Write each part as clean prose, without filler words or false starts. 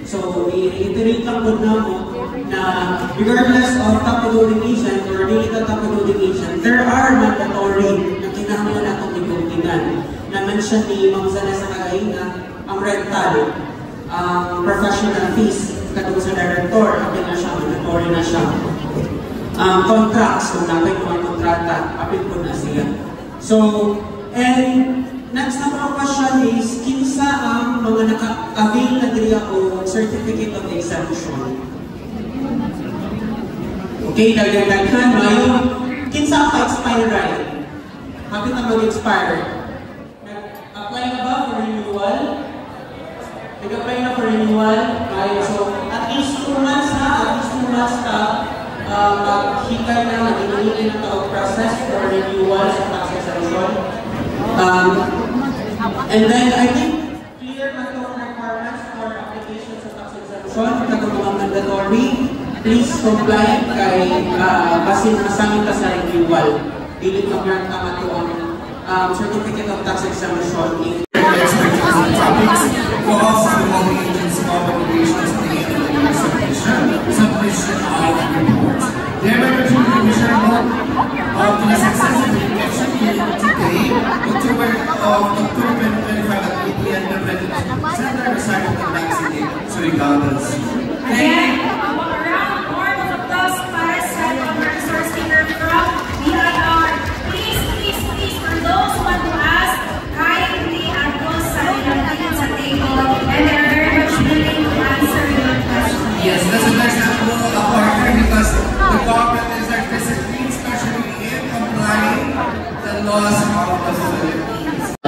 So, i-reiterate lang po na mo na regardless of top-loading agent or dili ka top-loading agent, there are mandatory na kinahanglan natong ibutigan. Na-mention ni Ma'am Zana sa kagaina, ang rental, professional fees, katulad sa director, apil na siya, mandatory na siya. Contracts, kung napay mga kontrata, apil po na siya. So, and next na mga question is, kinsa ang mga naka-avail na diriya o certificate of exemption? Okay, dagdag-daghan, mayo. Kinsa ang pa-expire right? Hapit na mag-expire. Nag-apply na ba for renewal? Nag-apply na for renewal? Mayo. So, at least 2 months na, maghikay na, mag-inulin na ito process for renewal sa tax exemption. And then, I think, clear na ito requirements for application sa tax exemption. Ito mga mandatory. Please comply kay basin masangin ka sa renewal. Dili ka grant ka to ang certificate of tax exemption. Submission of reports. Thereby, the Commission of the successive election today, October 25 at 8 p.m. the President Center decided to vaccinate Surigandans. Again, a round of applause para sa resource speaker from BIR. Please, for those who want to ask, kindly address sa ilang sa table, and they are very much willing to answer your questions. Yes, that's a nice example of our partner because the government is our discipline, especially in complying the laws of the Philippines.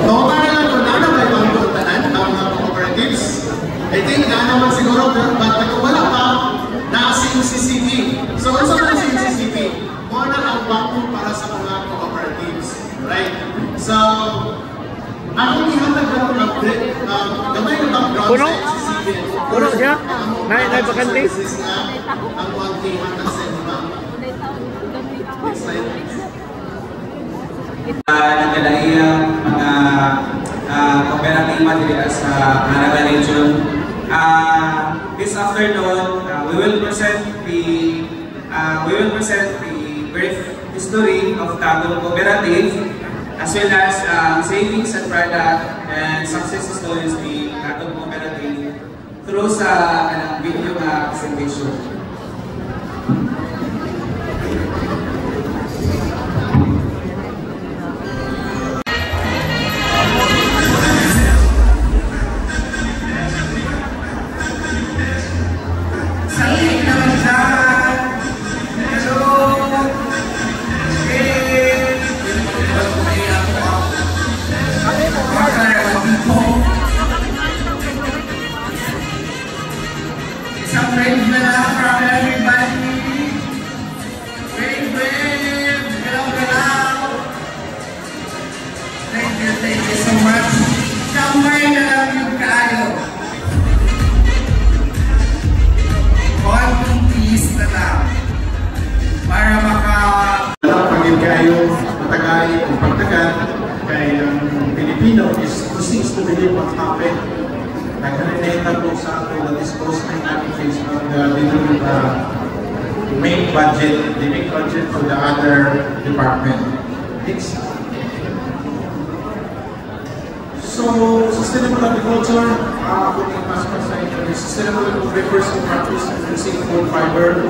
Nauta na lang kung ano ba yung pagpuntahan ng mga cooperatives. I think na naman siguro, but wala pa na si CCP. So, also na si CCP, muna ang bago para sa mga cooperatives. Right? So, akong ihatag na ito ng gamay na background sa CCP. Puno siya? Naipakante? Ang konti hatag sa inyo. Next slide. Nagkalaiyang mga cooperative materials sa Manila Region. This afternoon, we will present the brief history of Tagum Cooperative, as well as savings and product and success stories of Tagum Cooperative through sa video presentation. Some brave from everybody. Brave. Hello. Thank you so much. Kamay na lang yung kayo. Konting tiis na lang. Para Pagin kayo matagay o pagtagal kay Pilipino is to seeks to believe what happened. Nag-relate po sa ato na dispose ng application of the main budget, to the other department. Next. So, sustainable agriculture, sustainable refers to practice using wood fiber